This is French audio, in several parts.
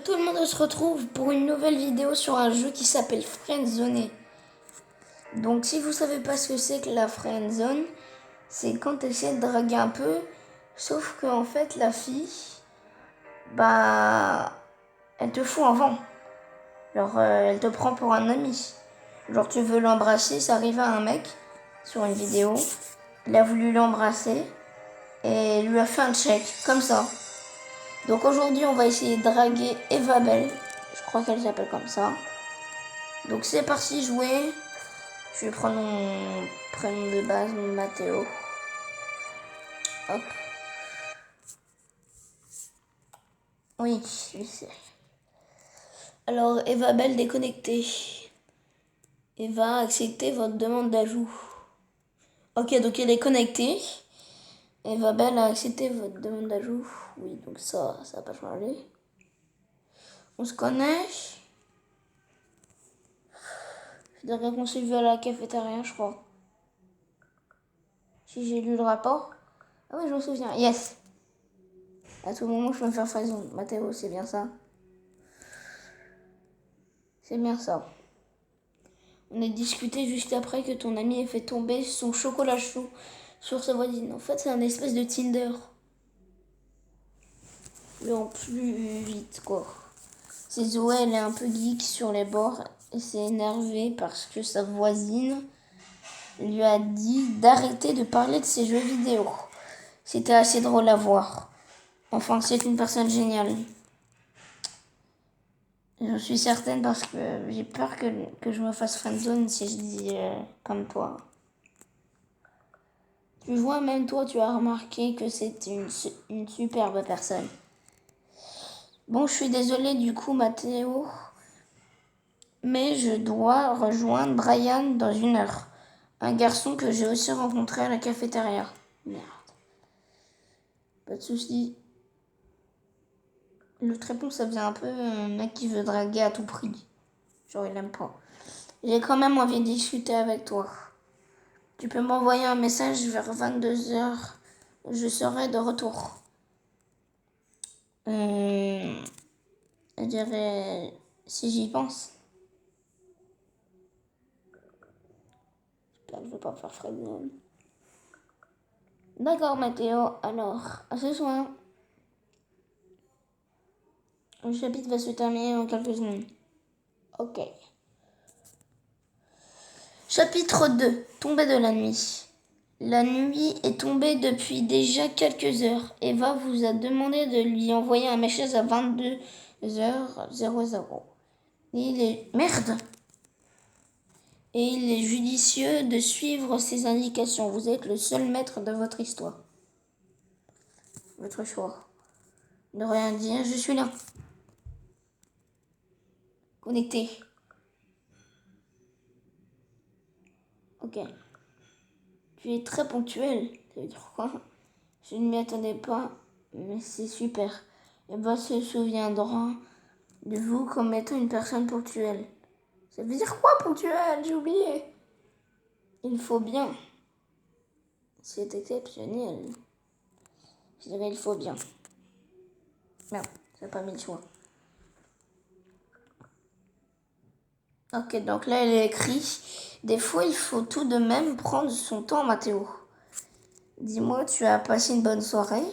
Tout le monde se retrouve pour une nouvelle vidéo sur un jeu qui s'appelle Friendzone. Donc si vous savez pas ce que c'est que la Friendzone, c'est quand tu essaies de draguer un peu, sauf que en fait la fille, elle te fout un vent. Genre elle te prend pour un ami. Genre tu veux l'embrasser, ça arrive à un mec sur une vidéo, il a voulu l'embrasser et lui a fait un check, comme ça. Donc aujourd'hui on va essayer de draguer Evabel, je crois qu'elle s'appelle comme ça. Donc c'est parti, jouer. Je vais prendre mon prénom de base, Mathéo. Hop. Oui, je sais. Alors, Evabel déconnectée. Eva, accepter votre demande d'ajout. Ok, donc elle est connectée. Evabel a accepté votre demande d'ajout. Oui, donc ça va pas changer. On se connaît. Je dirais qu'on s'est vu à la cafétéria, je crois. Si j'ai lu le rapport. Ah oui, je me souviens. Yes. À tout moment, je peux me faire façon. Mathéo, c'est bien ça. C'est bien ça. On a discuté juste après que ton ami ait fait tomber son chocolat chaud sur sa voisine. En fait, c'est un espèce de Tinder. Mais en plus vite, quoi. C'est Zoé, elle est un peu geek sur les bords et s'est énervée parce que sa voisine lui a dit d'arrêter de parler de ses jeux vidéo. C'était assez drôle à voir. Enfin, c'est une personne géniale. J'en suis certaine parce que j'ai peur que je me fasse friendzone si je dis comme toi. Tu vois, même toi, tu as remarqué que c'est une superbe personne. Bon, je suis désolée du coup, Mathéo, mais je dois rejoindre Brian dans 1 heure. Un garçon que j'ai aussi rencontré à la cafétéria. Merde. Pas de soucis. L'autre réponse, ça faisait un peu un mec qui veut draguer à tout prix. Genre, il aime pas. J'ai quand même envie de discuter avec toi. Tu peux m'envoyer un message vers 22 h. Je serai de retour. Je dirais, si j'y pense. J'espère que je vais pas faire friendzone. D'accord, Mathéo. Alors, à ce soir. Le chapitre va se terminer en quelques secondes. Ok. Chapitre 2. Tombée de la nuit. La nuit est tombée depuis déjà quelques heures. Eva vous a demandé de lui envoyer un message à 22h00. Merde. Et il est judicieux de suivre ses indications. Vous êtes le seul maître de votre histoire. Votre choix. Ne rien dire, je suis là. Connecté. Ok. Tu es très ponctuel. Ça veut dire quoi? Je ne m'y attendais pas, mais c'est super. Eva se souviendra de vous comme étant une personne ponctuelle. Ça veut dire quoi, ponctuel? J'ai oublié. Il faut bien. C'est exceptionnel. Je dirais il faut bien. Merde, j'ai pas mis le choix. Ok, donc là, elle est écrit. Des fois, il faut tout de même prendre son temps, Mathéo. Dis-moi, tu as passé une bonne soirée?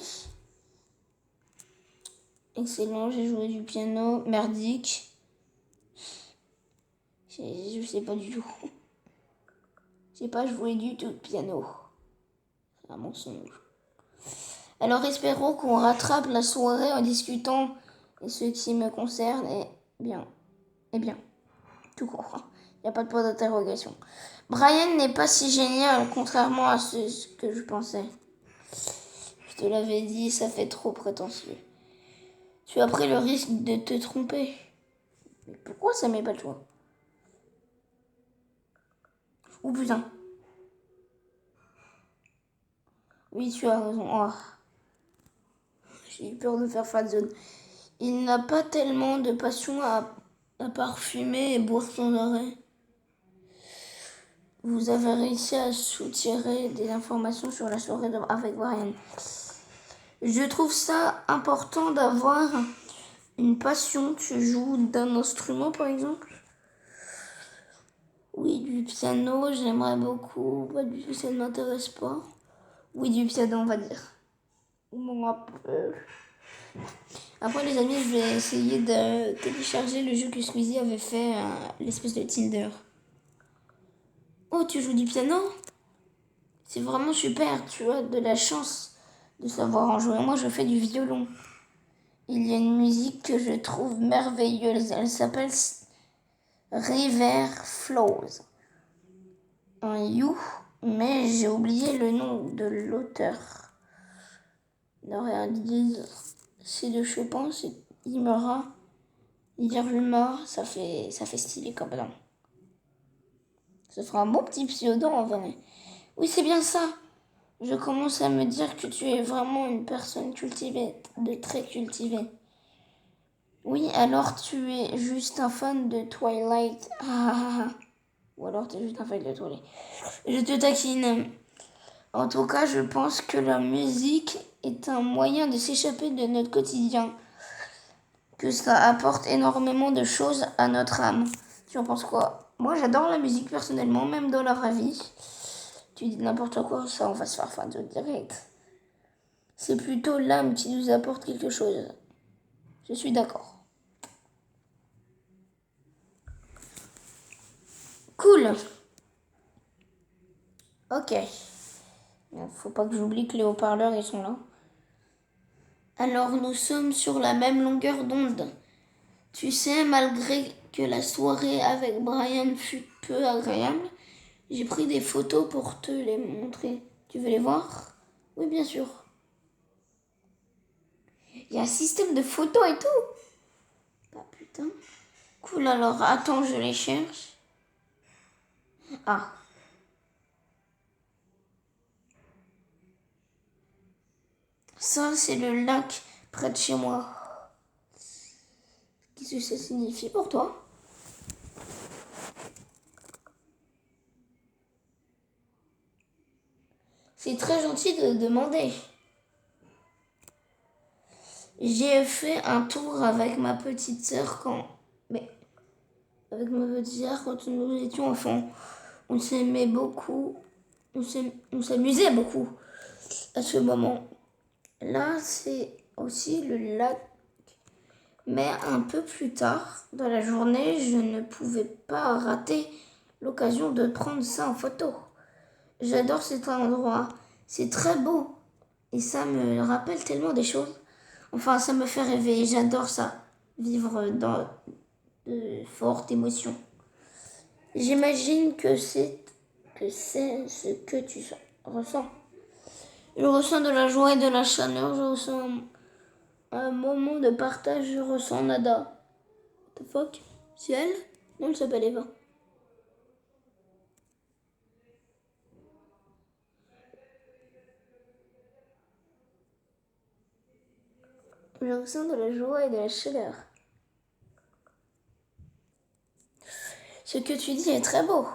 Excellent, j'ai joué du piano. Merdique. Je sais pas du tout. J'ai pas joué du tout de piano. C'est un mensonge. Alors espérons qu'on rattrape la soirée en discutant et ce qui me concerne est bien. Eh bien, tout court. Il n'y a pas de point d'interrogation. Brian n'est pas si génial, contrairement à ce que je pensais. Je te l'avais dit, ça fait trop prétentieux. Tu as pris le risque de te tromper. Mais pourquoi ça met pas le choix? Oh putain. Oui, tu as raison. Oh. J'ai eu peur de faire friendzone. Il n'a pas tellement de passion à parfumer et boire sans arrêt. Vous avez réussi à soutirer des informations sur la soirée avec Brian. Je trouve ça important d'avoir Une passion, tu joues d'un instrument par exemple? Oui, du piano, j'aimerais beaucoup. Pas du tout, ça ne m'intéresse pas. Oui, du piano, on va dire. Bon, après, les amis, je vais essayer de télécharger le jeu que Squeezie avait fait, l'espèce de Tinder. Oh, tu joues du piano? C'est vraiment super, tu as de la chance de savoir en jouer. Moi, je fais du violon. Il y a une musique que je trouve merveilleuse. Elle s'appelle River Flows. Un you, mais j'ai oublié le nom de l'auteur. C'est de Chopin, c'est Imara. Iruma, ça fait stylé comme nom. Ce sera un bon petit pseudo en vrai. Oui, c'est bien ça. Je commence à me dire que tu es vraiment une personne cultivée, de très cultivée. Oui, alors tu es juste un fan de Twilight. Ou alors tu es juste un fan de Twilight. Je te taquine. En tout cas, je pense que la musique est un moyen de s'échapper de notre quotidien. Que ça apporte énormément de choses à notre âme. Tu en penses quoi? Moi, j'adore la musique personnellement, même dans la vraie vie. Tu dis n'importe quoi, ça, on va se faire fan de direct. C'est plutôt l'âme qui nous apporte quelque chose. Je suis d'accord. Cool. Ok. Faut pas que j'oublie que les haut-parleurs, ils sont là. Alors, nous sommes sur la même longueur d'onde. Tu sais, malgré que la soirée avec Brian fut peu agréable, j'ai pris des photos pour te les montrer. Tu veux les voir? Oui, bien sûr. Il y a un système de photos et tout. Ah putain. Cool, alors attends, je les cherche. Ah. Ça, c'est le lac près de chez moi. Qu'est-ce que ça signifie pour toi? C'est très gentil de demander. J'ai fait un tour avec ma petite sœur quand... Mais avec ma petite sœur quand nous étions enfants. On s'aimait beaucoup. On s'amusait beaucoup à ce moment. Là, c'est aussi le lac. Mais un peu plus tard dans la journée, je ne pouvais pas rater l'occasion de prendre ça en photo. J'adore cet endroit. C'est très beau. Et ça me rappelle tellement des choses. Enfin, ça me fait rêver. J'adore ça. Vivre dans de fortes émotions. J'imagine que c'est ce que tu ressens. Je ressens de la joie et de la chaleur. Je ressens un moment de partage. Je ressens nada. What the fuck? C'est elle? Non, elle s'appelle Eva. Je ressens de la joie et de la chaleur. Ce que tu dis est très beau.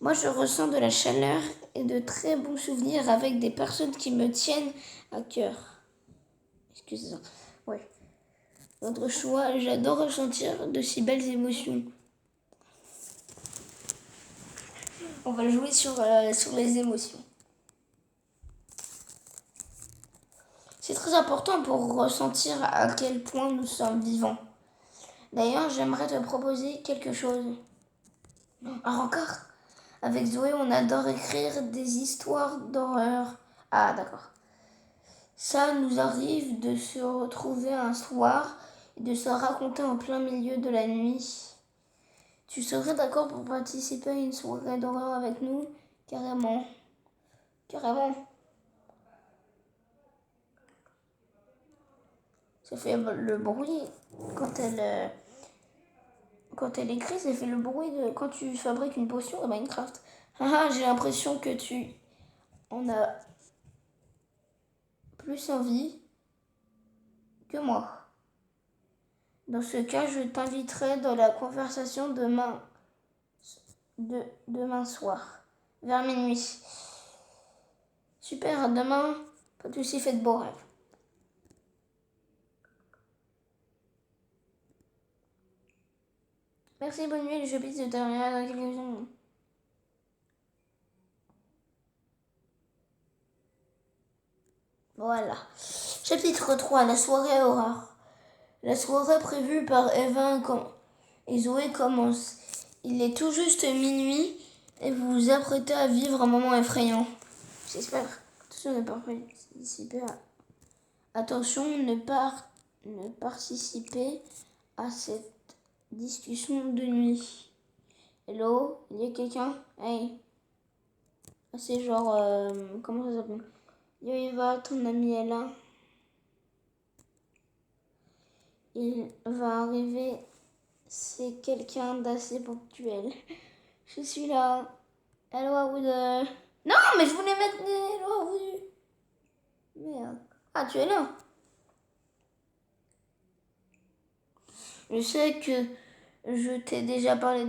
Moi, je ressens de la chaleur et de très bons souvenirs avec des personnes qui me tiennent à cœur. Excusez-moi. Ouais. Notre choix, j'adore ressentir de si belles émotions. On va jouer sur les émotions. C'est très important pour ressentir à quel point nous sommes vivants. D'ailleurs, j'aimerais te proposer quelque chose. Un rencard. Avec Zoé, on adore écrire des histoires d'horreur. Ah, d'accord. Ça nous arrive de se retrouver un soir et de se raconter en plein milieu de la nuit. Tu serais d'accord pour participer à une soirée d'horreur avec nous? Carrément. Carrément. Ça fait le bruit quand elle écrit, ça fait le bruit de quand tu fabriques une potion à Minecraft. Haha, j'ai l'impression que tu en as plus envie que moi. Dans ce cas, je t'inviterai dans la conversation demain soir, vers minuit. Super, à demain. Pas de soucis, faites beaux rêves. Merci, bonne nuit, je pisse de terminer dans quelques secondes. Voilà. Chapitre 3, la soirée horreur. La soirée prévue par Eva et Zoé commence. Il est tout juste minuit et vous vous apprêtez à vivre un moment effrayant. J'espère. Attention, ne pas participer Attention, ne participer à cette discussion de nuit. Hello, il y a quelqu'un? Hey. C'est genre, comment ça s'appelle? Yo Eva, ton ami est là. Il va arriver. C'est quelqu'un d'assez ponctuel. Je suis là. Hello à vous deux. Non, mais je voulais mettre hello à vous deux. Merde. Ah, tu es là. Je sais que je t'ai déjà parlé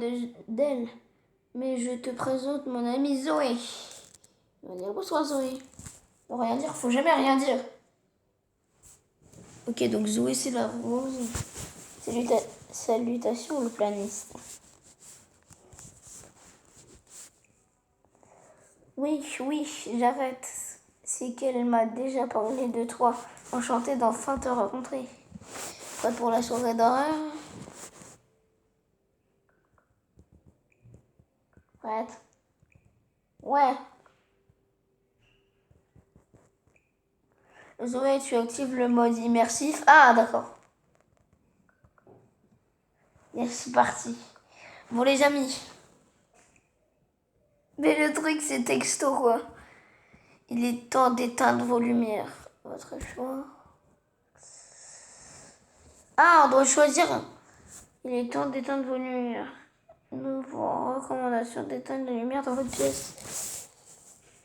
d'elle, mais je te présente mon amie Zoé. On va dire bonsoir Zoé. Faut rien dire, faut jamais rien dire. Ok, donc Zoé c'est la rose. Salutations le planiste. Oui, j'arrête. C'est qu'elle m'a déjà parlé de toi. Enchantée d'enfin te rencontrer. Prête pour la soirée d'horreur? Prête? Ouais. Zoé, tu actives le mode immersif. Ah, d'accord. Yes, c'est parti. Bon, les amis. Mais le truc, c'est texto, quoi. Il est temps d'éteindre vos lumières. Votre choix. Ah, on doit choisir. Il est temps d'éteindre vos lumières. Nous vous recommandation d'éteindre les lumières dans votre pièce.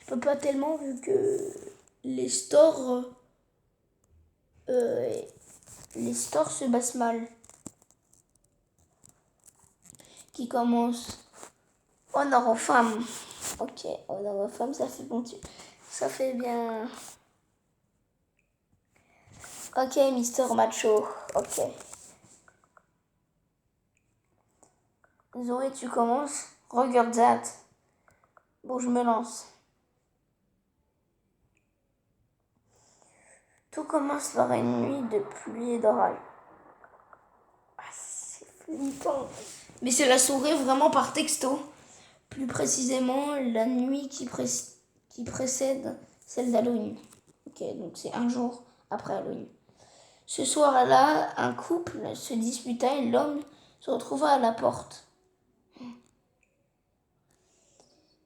Je peux pas tellement vu que les stores se bassent mal. Qui commence honneur aux femmes. Ok, honneur aux femmes, ça fait bon. Ça fait bien. Ok, Mister Macho. Ok. Zoé, tu commences. Regarde that. Bon, je me lance. Tout commence par une nuit de pluie et d'orage. Ah, c'est flippant. Mais c'est la soirée vraiment par texto. Plus précisément, la nuit qui précède celle d'Halloween. Ok, donc c'est un jour après Halloween. Ce soir-là, un couple se disputa et l'homme se retrouva à la porte.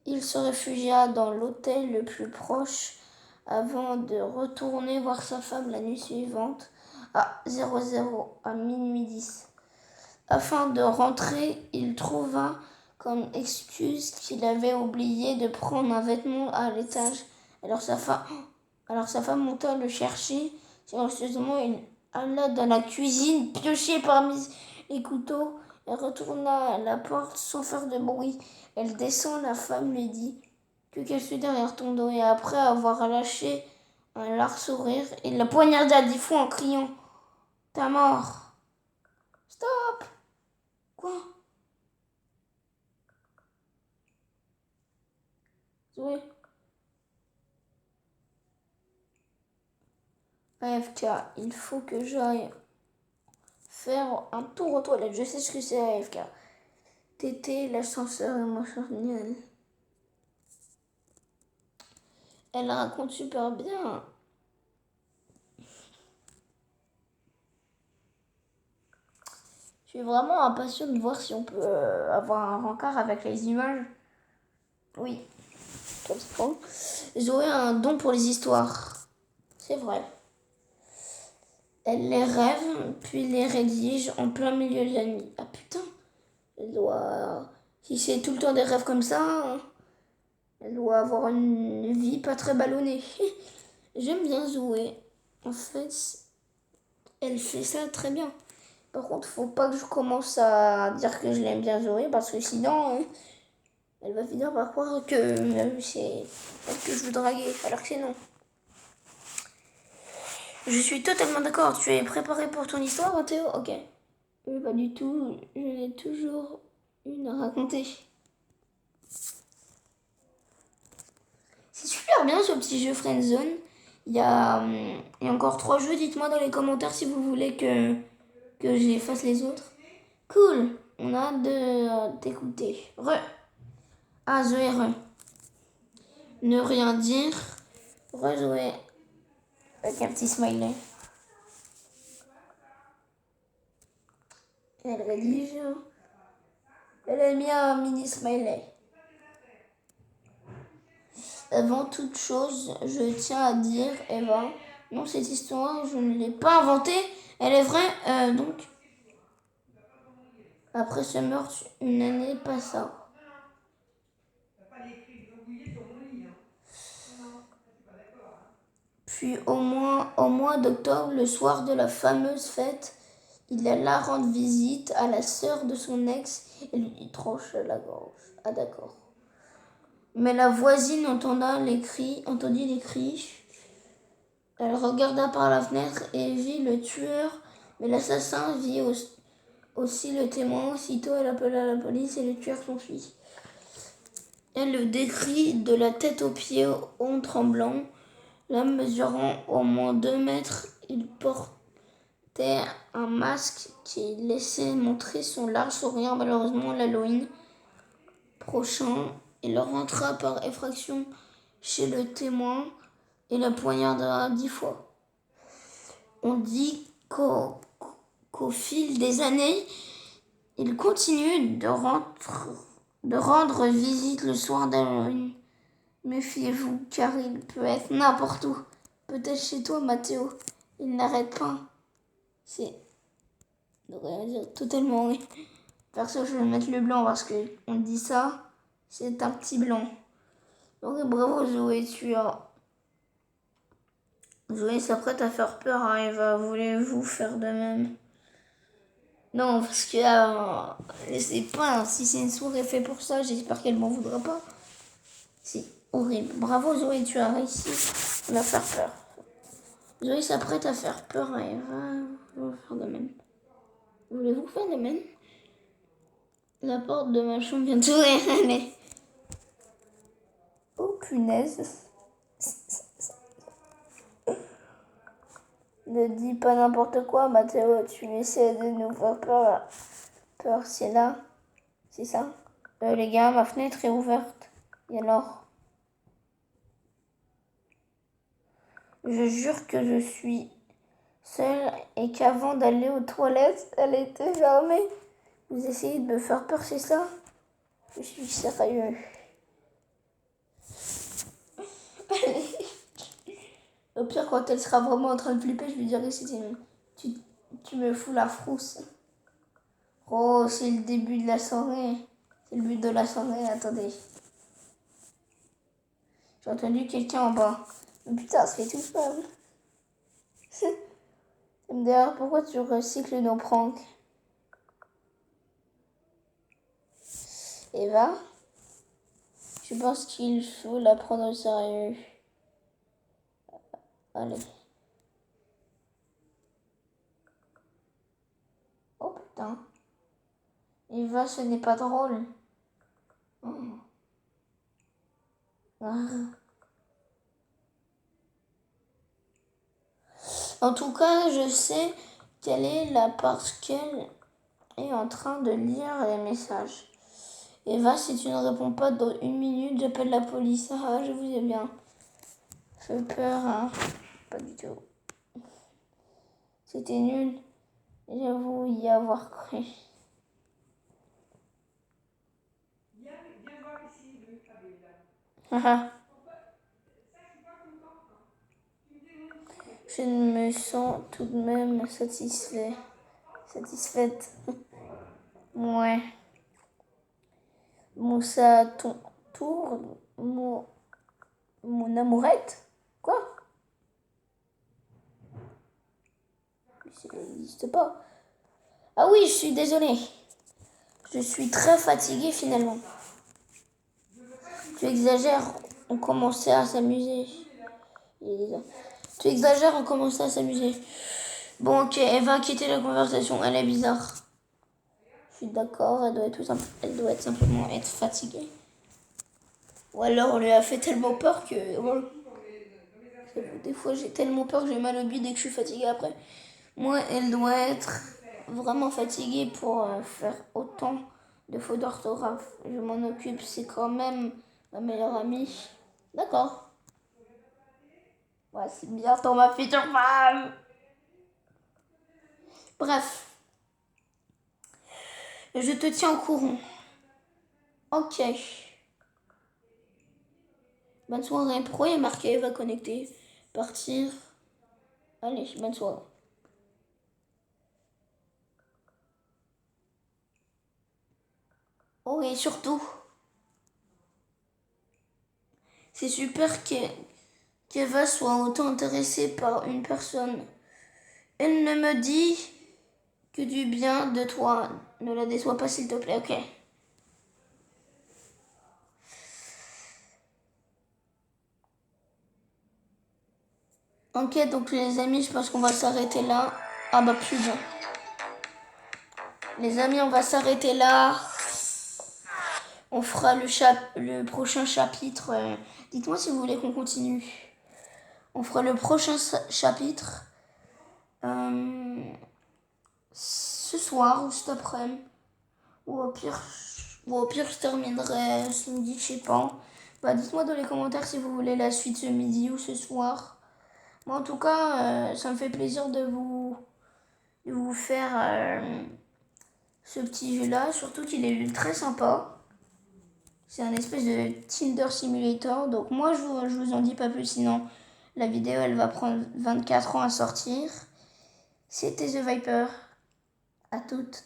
Il se réfugia dans l'hôtel le plus proche avant de retourner voir sa femme la nuit suivante à 00 à minuit 10. Afin de rentrer, il trouva comme excuse qu'il avait oublié de prendre un vêtement à l'étage. Alors sa femme monta le chercher. Silencieusement, il alla dans la cuisine, piocher parmi les couteaux et retourna à la porte sans faire de bruit. Elle descend, la femme lui dit que caches-tu derrière ton dos et après avoir lâché un large sourire, il la poignarda 10 fois en criant t'as mort. Stop. Quoi? Zoé? AFK, il faut que j'aille faire un tour aux toilettes. Je sais ce que c'est AFK. Tété, l'ascenseur émotionnel. Elle raconte super bien. Je suis vraiment impatient de voir si on peut avoir un rencard avec les images. Oui, comme ça. Zoé a un don pour les histoires. C'est vrai. Elle les rêve, puis les rédige en plein milieu de la nuit. Ah putain, elle doit... Si c'est tout le temps des rêves comme ça, elle doit avoir une vie pas très ballonnée. J'aime bien Zoé. En fait, elle fait ça très bien. Par contre, faut pas que je commence à dire que je l'aime bien Zoé, parce que sinon, elle va finir par croire que c'est elle que je veux draguer, alors que c'est non. Je suis totalement d'accord. Tu es préparé pour ton histoire, Théo? Ok. Pas du tout. Je n'ai toujours une à raconter. C'est super bien ce petit jeu Friendzone. Il y a encore 3 jeux. Dites-moi dans les commentaires si vous voulez que j'efface les autres. Cool. On a hâte de t'écouter. Ah, Zoé, Ne rien dire. Rejouer. Avec un petit smiley. Elle rédige. Elle a mis un mini smiley. Avant toute chose, je tiens à dire, Eva, non, cette histoire, je ne l'ai pas inventée. Elle est vraie, donc. Après ce meurtre, une année passa. Puis au mois d'octobre, le soir de la fameuse fête, il alla rendre visite à la sœur de son ex et lui tranche la gorge. Ah d'accord. Mais la voisine entendit les cris. Elle regarda par la fenêtre et vit le tueur, mais l'assassin vit aussi le témoin. Aussitôt, elle appela la police et le tueur s'enfuit. Elle le décrit de la tête aux pieds en tremblant. L'homme mesurant au moins 2 mètres, il portait un masque qui laissait montrer son large sourire. Malheureusement, l'Halloween prochain, il rentra par effraction chez le témoin et le poignarda 10 fois. On dit qu'au fil des années, il continue de rendre visite le soir d'Halloween. Méfiez-vous, car il peut être n'importe où. Peut-être chez toi, Mathéo. Il n'arrête pas. C'est... totalement oui. Perso, je vais mettre le blanc parce qu'on dit ça. C'est un petit blanc. Donc bravo Zoé, Zoé s'apprête à faire peur à Eva. Voulez-vous faire de même? Non, parce que je sais pas, si c'est une soirée faite pour ça, j'espère qu'elle m'en voudra pas. C'est horrible. Bravo Zoé, tu as réussi à la faire peur. Zoé s'apprête à faire peur à Eva. Voulez-vous faire de même? Voulez-vous faire de même? La porte de ma chambre vient d'ouvrir. Allez. Oh punaise. Ne dis pas n'importe quoi, Mathéo. Tu essaies de nous faire peur. Peur, c'est là. C'est ça? Les gars, ma fenêtre est ouverte. Et alors? Je jure que je suis seule et qu'avant d'aller aux toilettes, elle était fermée. Vous essayez de me faire peur, c'est ça? Je suis sérieux. Au pire, quand elle sera vraiment en train de flipper, je lui dirai tu me fous la frousse. Oh, c'est le début de la soirée. C'est le but de la soirée, attendez. J'ai entendu quelqu'un en bas. Mais putain, ça fait tout seul. D'ailleurs, pourquoi tu recycles nos pranks? Eva, je pense qu'il faut la prendre au sérieux. Allez. Oh putain. Eva, ce n'est pas drôle. Oh. Ah. En tout cas, je sais qu'elle est là parce qu'elle est en train de lire les messages. Eva, si tu ne réponds pas dans 1 minute, j'appelle la police. Ah, je vous ai bien fait peur, hein? Pas du tout. C'était nul. J'avoue y avoir cru. Viens voir ici, le Je me sens tout de même satisfaite. Ouais. Moussa tourne. Mon amourette? Quoi? Ça n'existe pas. Ah oui, je suis désolée. Je suis très fatiguée finalement. Tu exagères, on commençait à s'amuser. Tu exagères, on commençait à s'amuser. Bon, ok, elle va quitter la conversation, elle est bizarre. Je suis d'accord, elle doit être simplement être fatiguée. Ou alors on lui a fait tellement peur que... Bon, des fois j'ai tellement peur que j'ai mal au bide dès que je suis fatiguée après. Moi, elle doit être vraiment fatiguée pour faire autant de fautes d'orthographe. Je m'en occupe, c'est quand même ma meilleure amie. D'accord. Ouais, c'est bientôt ma future femme. Bref, je te tiens au courant. Ok. Bonne soirée. Pourquoi il y a marqué va connecter? Partir. Allez, bonne soirée. Oh, et surtout, c'est super qu'Eva soit autant intéressée par une personne. Elle ne me dit que du bien de toi. Ne la déçois pas, s'il te plaît, ok? Ok, donc les amis, je pense qu'on va s'arrêter là. Ah bah putain. Les amis, on va s'arrêter là. On fera le prochain chapitre. Dites-moi si vous voulez qu'on continue. On fera le prochain chapitre ce soir ou cet après-midi. Ou au pire, je terminerai ce midi, je sais pas. Bah, dites-moi dans les commentaires si vous voulez la suite ce midi ou ce soir. Moi, en tout cas, ça me fait plaisir de vous faire ce petit jeu-là. Surtout qu'il est très sympa. C'est un espèce de Tinder Simulator. Donc moi, je vous en dis pas plus, sinon la vidéo, elle va prendre 24 ans à sortir. C'était The Viper. À toutes.